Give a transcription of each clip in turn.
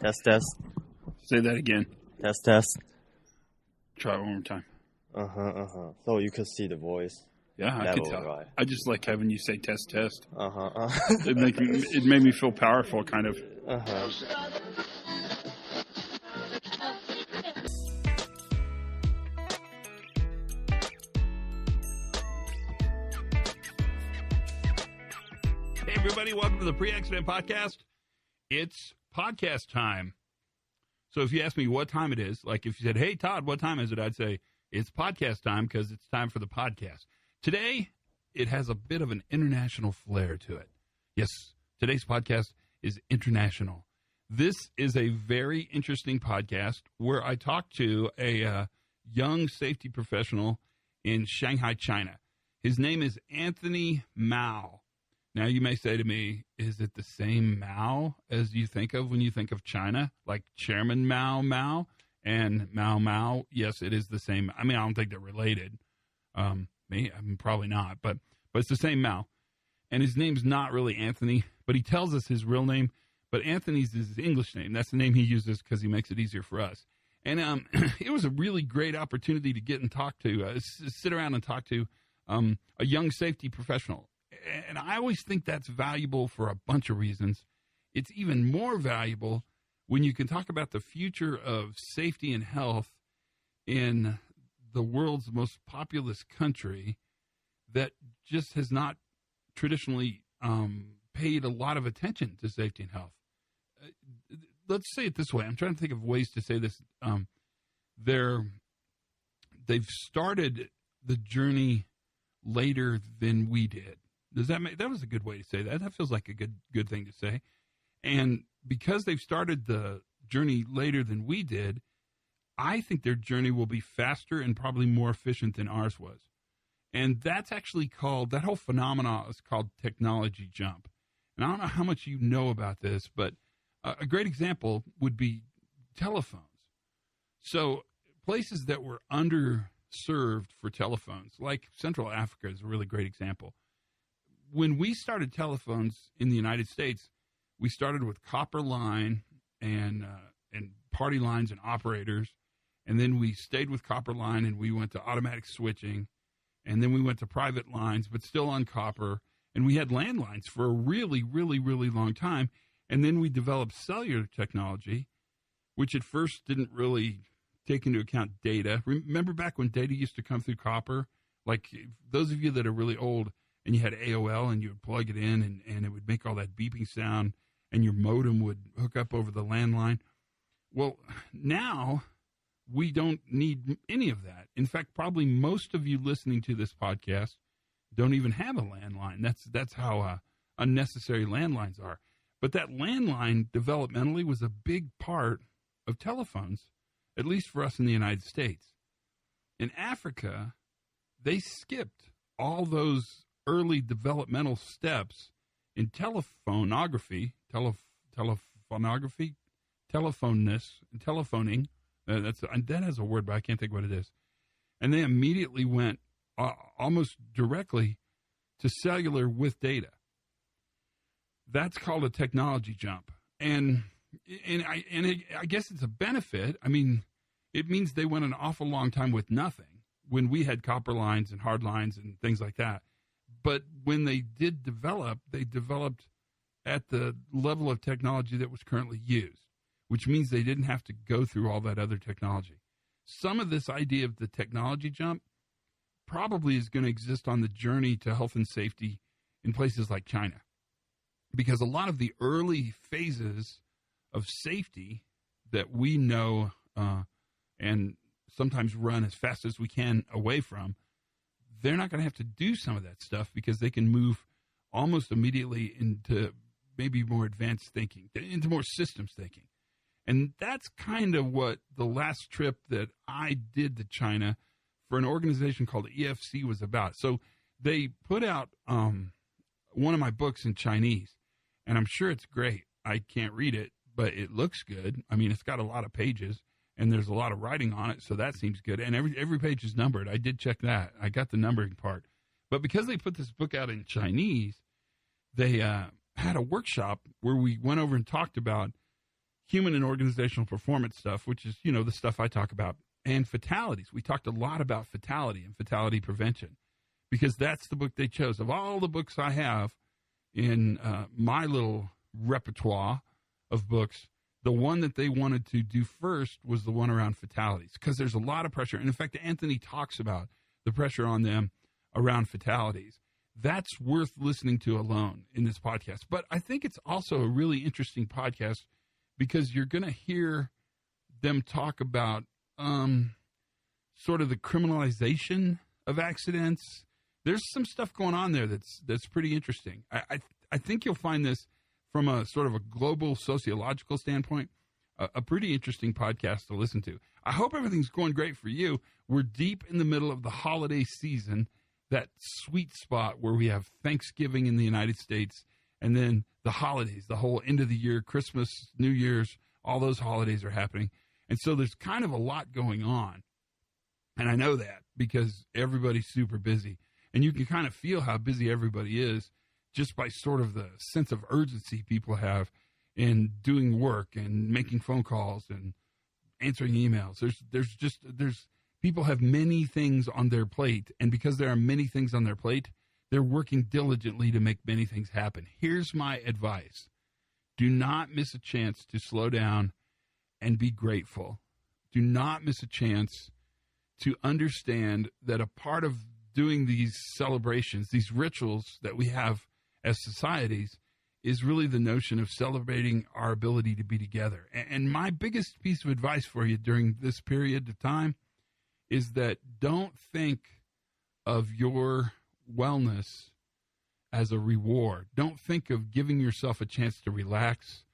Test, test. Say that again. Test, test. Try it one more time. So you could see the voice. Yeah, I could tell. Right. I just like having you say test, test. Uh-huh. It made me feel powerful, kind of. Hey, everybody. Welcome to the Pre-Accident Podcast. It's podcast time. So if you ask me what time it is, like if you said, hey, Todd, what time is it? I'd say it's podcast time because it's time for the podcast. Today, it has a bit of an international flair to it. Yes, today's podcast is international. This is a very interesting podcast where I talk to a young safety professional in Shanghai, China. His name is Anthony Mao. Now, you may say to me, is it the same Mao as you think of when you think of China? Like Chairman Mao and Mao? Yes, it is the same. I mean, I don't think they're related. Probably not, but it's the same Mao. And his name's not really Anthony, but he tells us his real name. But Anthony's is his English name. That's the name he uses because he makes it easier for us. And it was a really great opportunity to get and talk to, sit around and talk to a young safety professional. And I always think that's valuable for a bunch of reasons. It's even more valuable when you can talk about the future of safety and health in the world's most populous country that just has not traditionally paid a lot of attention to safety and health. Let's say it this way. I'm trying to think of ways to say this. They've started the journey later than we did. That was a good way to say that. That feels like a good thing to say. And because they've started the journey later than we did, I think their journey will be faster and probably more efficient than ours was. And that's actually that whole phenomenon is called technology jump. And I don't know how much you know about this, but a great example would be telephones. So places that were underserved for telephones, like Central Africa is a really great example. When we started telephones in the United States, we started with copper line and party lines and operators, and then we stayed with copper line and we went to automatic switching, and then we went to private lines, but still on copper, and we had landlines for a really, really, really long time, and then we developed cellular technology, which at first didn't really take into account data. Remember back when data used to come through copper? Like those of you that are really old, and you had AOL, and you would plug it in, and it would make all that beeping sound, and your modem would hook up over the landline. Well, now we don't need any of that. In fact, probably most of you listening to this podcast don't even have a landline. That's how unnecessary landlines are. But that landline developmentally was a big part of telephones, at least for us in the United States. In Africa, they skipped all those early developmental steps in telephonography, telephoning. That has a word, but I can't think what it is. And they immediately went almost directly to cellular with data. That's called a technology jump, and I guess it's a benefit. I mean, it means they went an awful long time with nothing when we had copper lines and hard lines and things like that. But when they did develop, they developed at the level of technology that was currently used, which means they didn't have to go through all that other technology. Some of this idea of the technology jump probably is going to exist on the journey to health and safety in places like China, because a lot of the early phases of safety that we know and sometimes run as fast as we can away from, they're not going to have to do some of that stuff because they can move almost immediately into maybe more advanced thinking, into more systems thinking. And that's kind of what the last trip that I did to China for an organization called EFC was about. So they put out one of my books in Chinese, and I'm sure it's great. I can't read it, but it looks good. I mean, it's got a lot of pages, and there's a lot of writing on it, so that seems good. And every page is numbered. I did check that. I got the numbering part. But because they put this book out in Chinese, they had a workshop where we went over and talked about human and organizational performance stuff, which is, you know, the stuff I talk about, and fatalities. We talked a lot about fatality and fatality prevention because that's the book they chose. Of all the books I have in my little repertoire of books, the one that they wanted to do first was the one around fatalities because there's a lot of pressure. And in fact, Anthony talks about the pressure on them around fatalities. That's worth listening to alone in this podcast. But I think it's also a really interesting podcast because you're going to hear them talk about sort of the criminalization of accidents. There's some stuff going on there that's pretty interesting. I think you'll find this from a sort of a global sociological standpoint, a pretty interesting podcast to listen to. I hope everything's going great for you. We're deep in the middle of the holiday season, that sweet spot where we have Thanksgiving in the United States and then the holidays, the whole end of the year, Christmas, New Year's, all those holidays are happening. And so there's kind of a lot going on. And I know that because everybody's super busy. And you can kind of feel how busy everybody is just by sort of the sense of urgency people have in doing work and making phone calls and answering emails. There's people have many things on their plate, and because there are many things on their plate, they're working diligently to make many things happen. Here's my advice. Do not miss a chance to slow down and be grateful. Do not miss a chance to understand that a part of doing these celebrations, these rituals that we have as societies, is really the notion of celebrating our ability to be together. And my biggest piece of advice for you during this period of time is that don't think of your wellness as a reward. Don't think of giving yourself a chance to relax,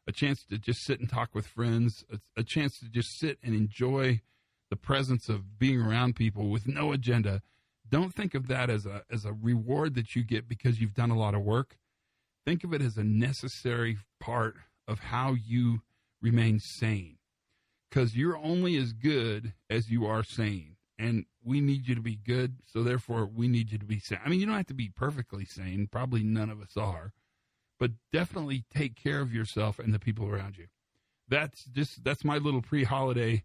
a chance to just sit and talk with friends, a chance to just sit and enjoy the presence of being around people with no agenda. Don't think of that as a reward that you get because you've done a lot of work. Think of it as a necessary part of how you remain sane. Because you're only as good as you are sane. And we need you to be good, so therefore we need you to be sane. I mean, you don't have to be perfectly sane. Probably none of us are. But definitely take care of yourself and the people around you. That's my little pre-holiday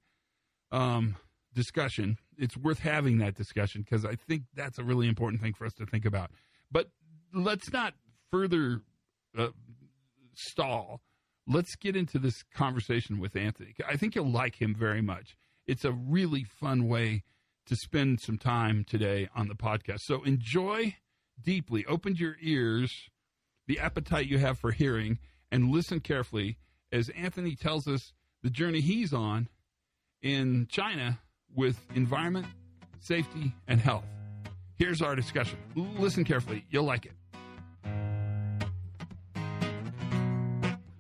discussion. It's worth having that discussion because I think that's a really important thing for us to think about. But let's not further stall. Let's get into this conversation with Anthony. I think you'll like him very much. It's a really fun way to spend some time today on the podcast. So enjoy deeply. Open your ears, the appetite you have for hearing, and listen carefully as Anthony tells us the journey he's on in China with environment, safety, and health. Here's our discussion. Listen carefully. You'll like it.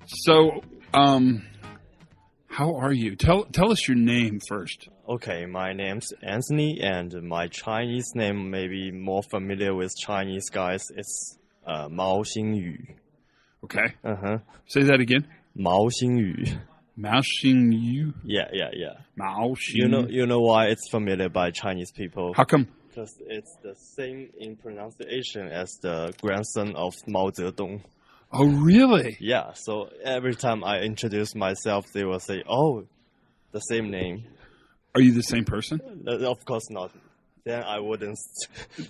So, how are you? Tell us your name first. Okay, my name's Anthony, and my Chinese name may be more familiar with Chinese guys. It's Mao Xingyu. Okay. Uh-huh. Say that again. Mao Xingyu. Mao Xingyu. Yeah. Mao Xingyu. You know why it's familiar by Chinese people? How come? Because it's the same in pronunciation as the grandson of Mao Zedong. Oh, really? Yeah, so every time I introduce myself, they will say, oh, the same name. Are you the same person? Of course not. Then I wouldn't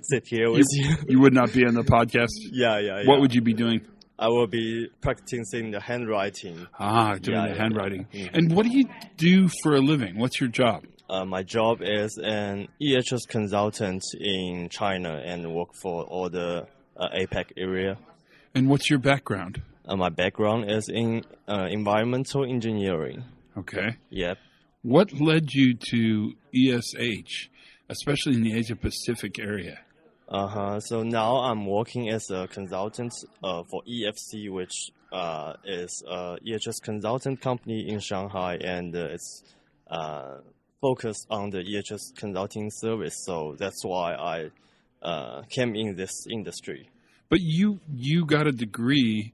sit here with you. You would not be on the podcast? Yeah. What would you be doing? I will be practicing the handwriting. Doing the handwriting. Yeah. And what do you do for a living? What's your job? My job is an EHS consultant in China and work for all the APAC area. And what's your background? My background is in environmental engineering. Okay. Yep. What led you to ESH, especially in the Asia-Pacific area? So now I'm working as a consultant for EFC, which is a EHS consultant company in Shanghai, and it's focused on the EHS consulting service. So that's why I came in this industry. But you got a degree.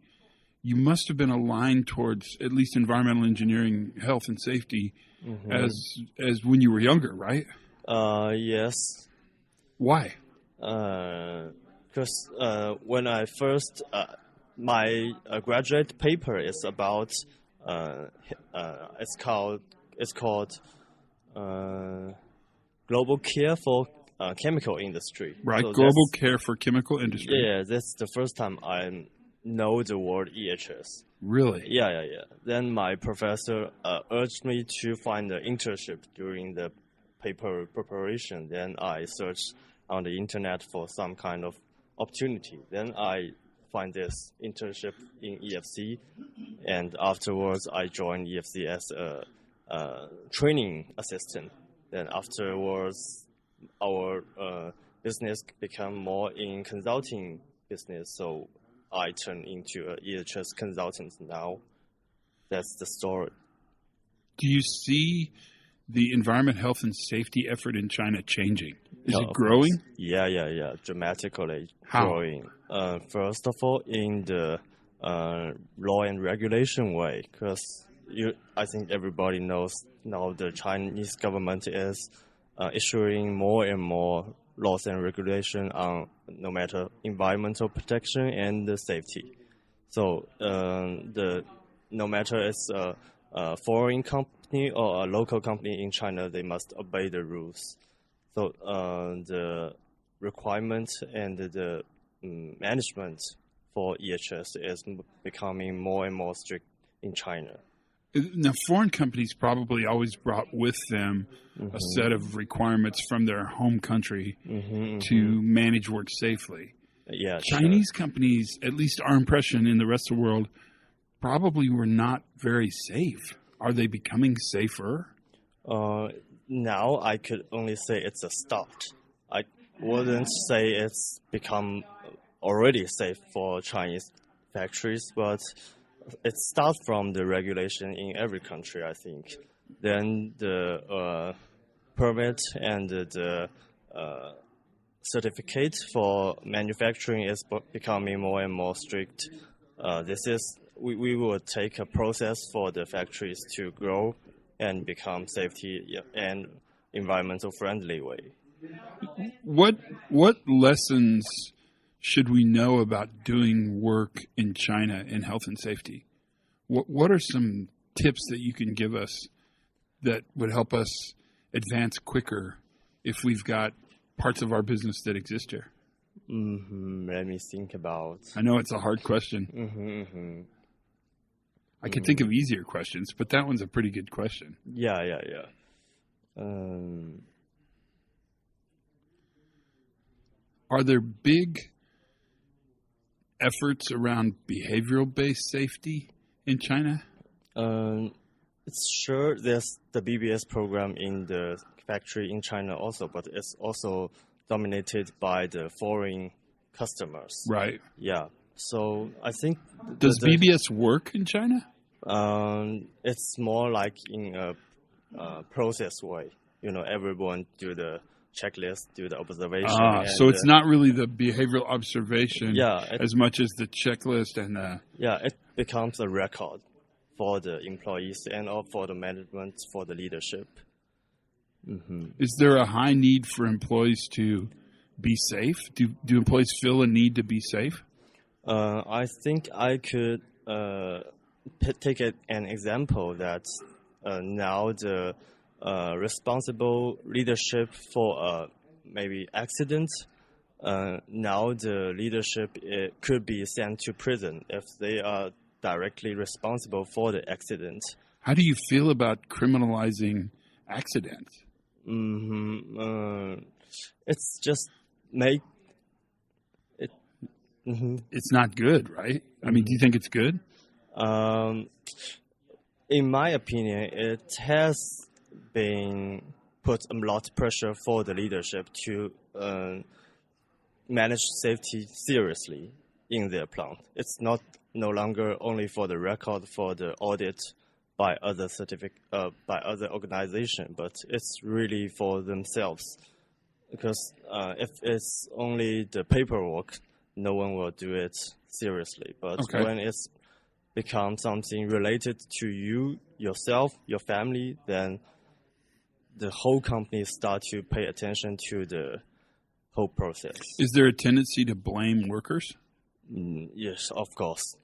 You must have been aligned towards at least environmental engineering, health and safety, as when you were younger, right? Yes. Why? Because when I first, my graduate paper is about It's called Global Care for Chemical Industry. Right, So Global Care for Chemical Industry. Yeah, that's the first time I know the word EHS. Really? Yeah. Then my professor urged me to find an internship during the paper preparation. Then I searched on the internet for some kind of opportunity. Then I find this internship in EFC, and afterwards I joined EFC as a training assistant. Then afterwards, our business become more in consulting business, so I turned into a EHS consultant now. That's the story. Do you see the environment, health, and safety effort in China changing? Is it growing? Yeah. Dramatically How? growing. First of all, in the law and regulation way, because I think everybody knows now the Chinese government is issuing more and more laws and regulation on no matter environmental protection and the safety. So no matter it's a foreign company or a local company in China, they must obey the rules. So the requirement and the management for EHS is becoming more and more strict in China. Now, foreign companies probably always brought with them a set of requirements from their home country to manage work safely. Yeah, Chinese companies, at least our impression in the rest of the world, probably were not very safe. Are they becoming safer? Now I could only say it's a start. I wouldn't say it's become already safe for Chinese factories, but it starts from the regulation in every country, I think. Then the permit and the certificate for manufacturing is becoming more and more strict. We will take a process for the factories to grow and become safety and environmental friendly way. What lessons should we know about doing work in China in health and safety? What are some tips that you can give us that would help us advance quicker if we've got parts of our business that exist here? Let me think about. I know it's a hard question. I could think of easier questions, but that one's a pretty good question. Yeah. Are there big efforts around behavioral-based safety in China? It's sure there's the BBS program in the factory in China also, but it's also dominated by the foreign customers. Right. Yeah. So I think does BBS work in China? It's more like in a process way. Everyone do the checklist, do the observation. So it's not really the behavioral observation as much as the checklist and the... Yeah, it becomes a record for the employees and for the management, for the leadership. Is there a high need for employees to be safe? Do employees feel a need to be safe? I think I could take an example that now the responsible leadership for maybe accident. Now the leadership could be sent to prison if they are directly responsible for the accident. How do you feel about criminalizing accidents? It's just make it. It's not good, right? I mean, do you think it's good? In my opinion, it has been put a lot of pressure for the leadership to manage safety seriously in their plant. It's no longer only for the record, for the audit by other by other organization, but it's really for themselves. Because if it's only the paperwork, no one will do it seriously. But when it's become something related to you, yourself, your family, then the whole company start to pay attention to the whole process. Is there a tendency to blame workers? Yes, of course.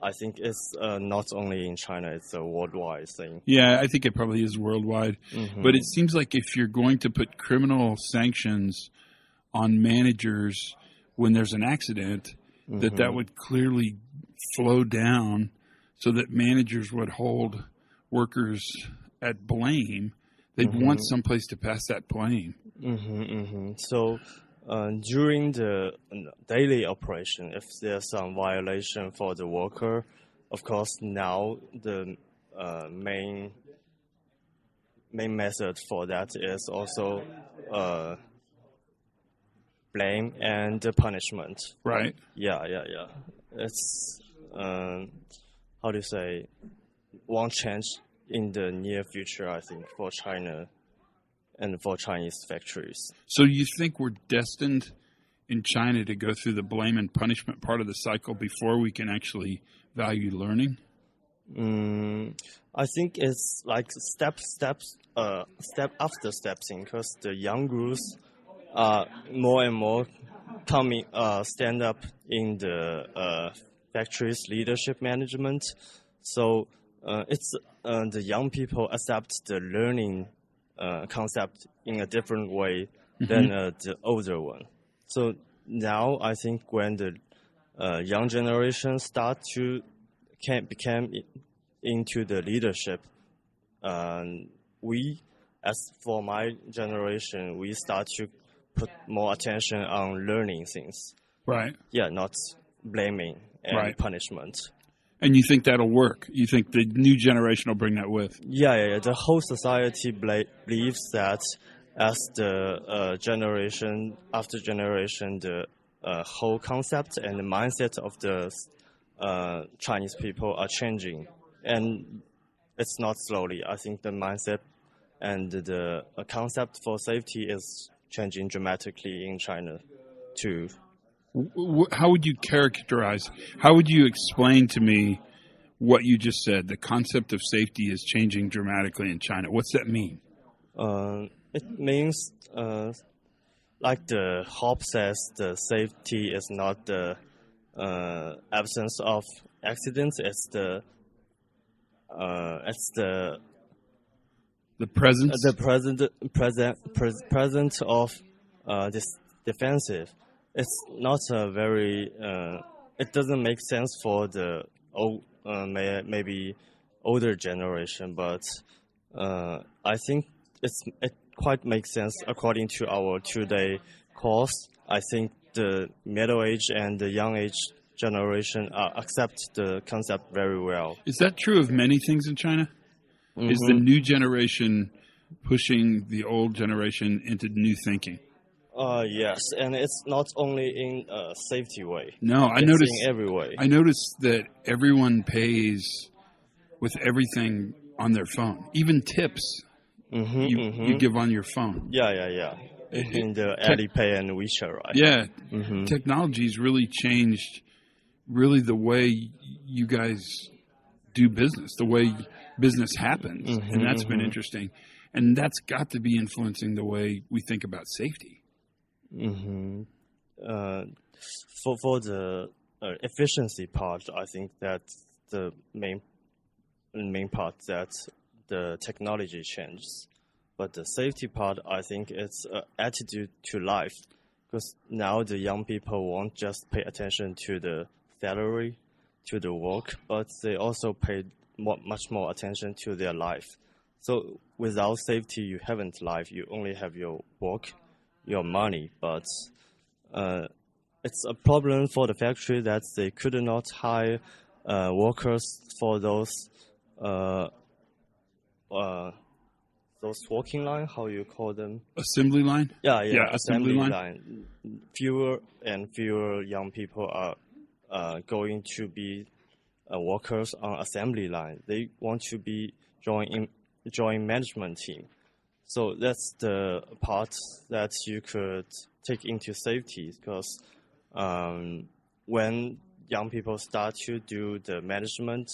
I think it's not only in China; it's a worldwide thing. Yeah, I think it probably is worldwide. Mm-hmm. But it seems like if you're going to put criminal sanctions on managers when there's an accident, that would clearly flow down so that managers would hold workers at blame. They'd want someplace to pass that blame. So during the daily operation, if there's some violation for the worker, of course now the main method for that is also blame and punishment. Right. Yeah. It's how do you say, one change in the near future, I think, for China and for Chinese factories. So you think we're destined in China to go through the blame and punishment part of the cycle before we can actually value learning? I think it's like step after steps in, because the young groups are more and more stand up in the factories leadership management. So it's the young people accept the learning concept in a different way than the older one. So now I think when the young generation start to become into the leadership, we, as for my generation, we start to put more attention on learning things. Right. Yeah, not blaming and punishment. And you think that'll work? You think the new generation will bring that with? Yeah. The whole society believes that as the generation after generation, the whole concept and the mindset of the Chinese people are changing. And it's not slowly. I think the mindset and the concept for safety is changing dramatically in China too. How would you characterize, how would you explain to me what you just said? The concept of safety is changing dramatically in China. What's that mean? It means, like the Hobbes says, the safety is not the absence of accidents. It's the presence. Present of this defensive. It's not a very. It doesn't make sense for the maybe older generation, but I think it quite makes sense according to our today course. I think the middle age and the young age generation accept the concept very well. Is that true of many things in China? Is the new generation pushing the old generation into new thinking? Yes, and it's not only in a safety way. No, I it's noticed in every way. I noticed that everyone pays with everything on their phone, even tips. You give on your phone. Yeah. In the Alipay and WeChat, right? Yeah, technology's really changed, really the way you guys do business, the way business happens, and that's been interesting, and that's got to be influencing the way we think about safety. For the efficiency part, I think that's the main part that the technology changes. But the safety part, I think it's attitude to life, because now the young people won't just pay attention to the salary, to the work, but they also pay much more attention to their life. So without safety, you haven't life. You only have your work, your money. But it's a problem for the factory that they could not hire workers for those working line. How you call them? Assembly line. Yeah. Assembly line. Fewer and fewer young people are going to be workers on assembly line. They want to be join management team. So that's the part that you could take into safety, because when young people start to do the management,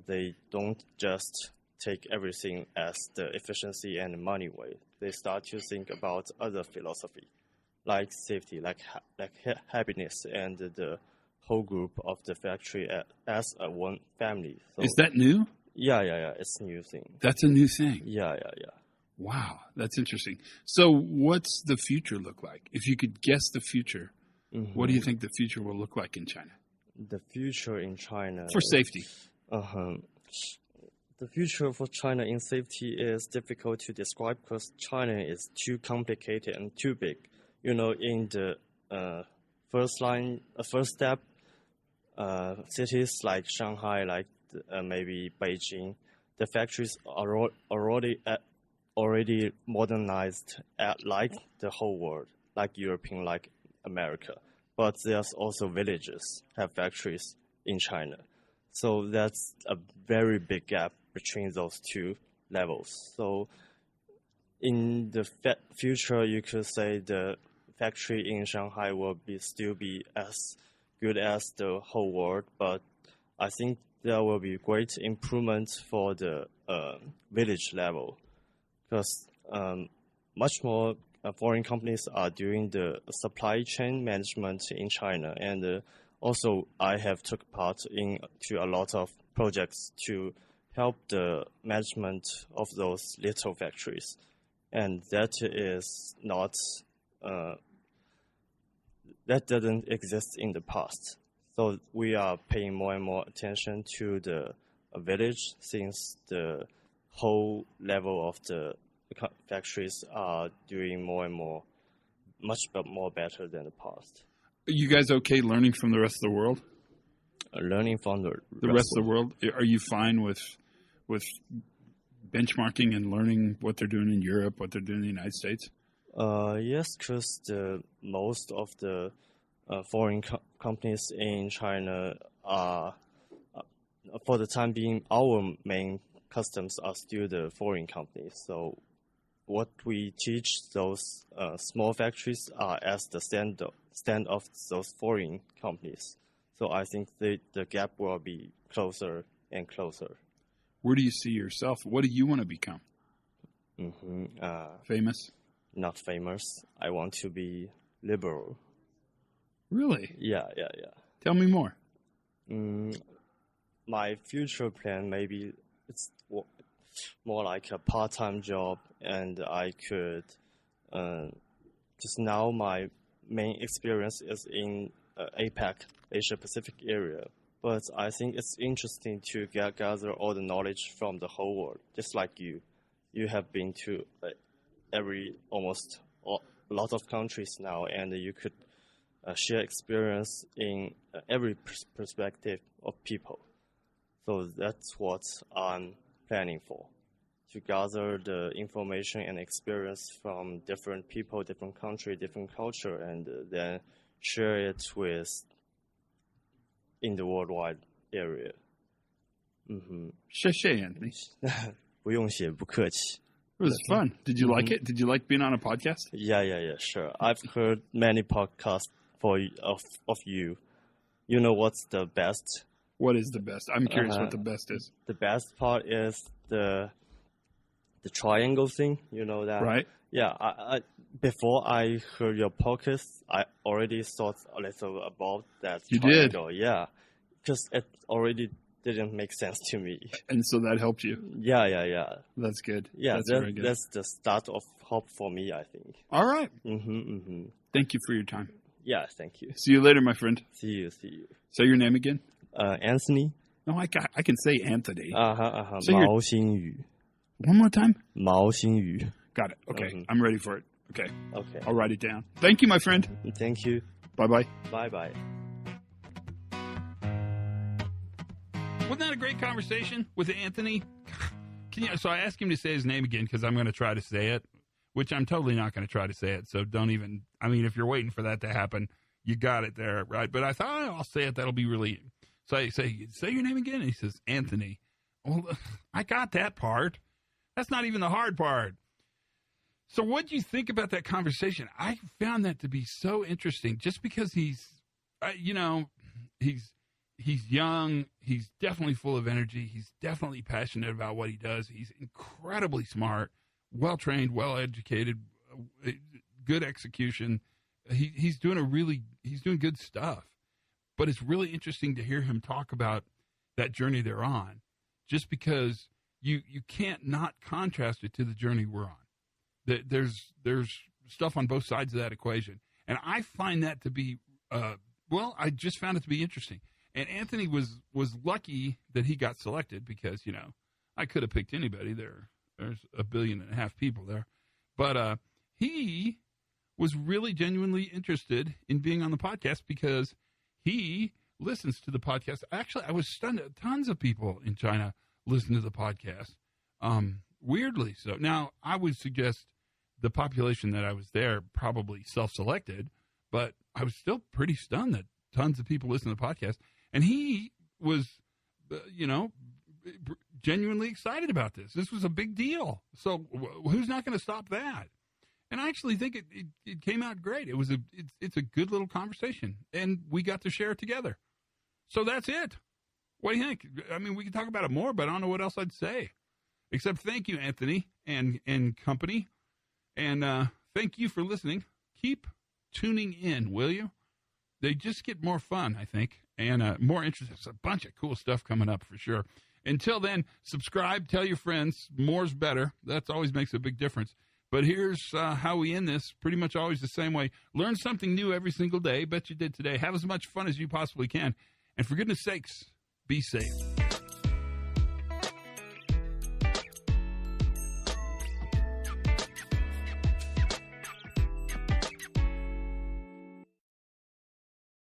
they don't just take everything as the efficiency and money way. They start to think about other philosophy, like safety, like happiness, and the whole group of the factory as a one family. So, Is that new? Yeah. It's a new thing. That's a new thing. Yeah. Wow, that's interesting. So what's the future look like? If you could guess the future, what do you think the future will look like in China? The future in China. For safety. The future for China in safety is difficult to describe because China is too complicated and too big. In the first step, cities like Shanghai, like maybe Beijing, the factories are already modernized like the whole world, like European, like America. But there's also villages have factories in China. So that's a very big gap between those two levels. So in the future, you could say the factory in Shanghai will still be as good as the whole world, but I think there will be great improvement for the village level, because much more foreign companies are doing the supply chain management in China, and also I have took part to a lot of projects to help the management of those little factories, and that is not that didn't exist in the past. So we are paying more and more attention to the village, since the whole level of the factories are doing more and more, much more better than the past. Are you guys okay learning from the rest of the world? Learning from the rest of the world? Are you fine with benchmarking and learning what they're doing in Europe, what they're doing in the United States? Yes, because most of the foreign companies in China are, for the time being, our main customers are still the foreign companies. So what we teach those small factories are as the stand of those foreign companies. So I think the gap will be closer and closer. Where do you see yourself? What do you want to become? Famous? Not famous. I want to be liberal. Really? Yeah. Tell me more. My future plan, maybe it's more like a part-time job, and I could, just now my main experience is in APAC, Asia Pacific area. But I think it's interesting to gather all the knowledge from the whole world, just like you. You have been to almost a lot of countries now, and you could share experience in every perspective of people. So that's what I'm planning for, to gather the information and experience from different people, different country, different culture, and then share it in the worldwide area. 谢谢, Anthony. 不用谢，不客气. It was fun. Did you like it? Did you like being on a podcast? Yeah, sure. I've heard many podcasts of you. You know what's the best? What is the best? I'm curious what the best is. The best part is the triangle thing. You know that? Right. Yeah. I before I heard your podcast, I already thought a little about that triangle. You did? Yeah. Because it already didn't make sense to me. And so that helped you? Yeah. That's good. Yeah, that's very good. That's the start of hope for me, I think. All right. Thank you for your time. Yeah, thank you. See you later, my friend. See you. Say your name again. Anthony. No, I can say Anthony. Say 毛新宇. One more time. 毛新宇. Got it. Okay, I'm ready for it. Okay. Okay. I'll write it down. Thank you, my friend. Thank you. Bye-bye. Bye-bye. Wasn't that a great conversation with Anthony? So I asked him to say his name again because I'm going to try to say it, which I'm totally not going to try to say it. So don't even, if you're waiting for that to happen, you got it there, right? But I thought, I'll say it. That'll be really, so I say your name again. And he says, Anthony. Well, I got that part. That's not even the hard part. So what do you think about that conversation? I found that to be so interesting just because he's young. He's definitely full of energy. He's definitely passionate about what he does. He's incredibly smart, well-trained, well-educated, good execution. He's doing good stuff. but it's really interesting to hear him talk about that journey they're on, just because you can't not contrast it to the journey we're on. There's stuff on both sides of that equation, and I find that to be I just found it to be interesting. And Anthony was lucky that he got selected because, I could have picked anybody. There's 1.5 billion people there, but he was really genuinely interested in being on the podcast because he listens to the podcast. Actually, I was stunned. Tons of people in China listen to the podcast. Weirdly so. Now, I would suggest the population that I was there probably self-selected, but I was still pretty stunned that tons of people listen to the podcast. And he was, genuinely excited about this. This was a big deal. So who's not going to stop that? And I actually think it came out great. It's a good little conversation, and we got to share it together. So that's it. What do you think? I mean, we can talk about it more, but I don't know what else I'd say. Except thank you, Anthony and company. And thank you for listening. Keep tuning in, will you? They just get more fun, I think, and more interesting. There's a bunch of cool stuff coming up for sure. Until then, subscribe, tell your friends. More's better. That always makes a big difference. But here's how we end this, pretty much always the same way. Learn something new every single day. Bet you did today. Have as much fun as you possibly can. And for goodness sakes, be safe.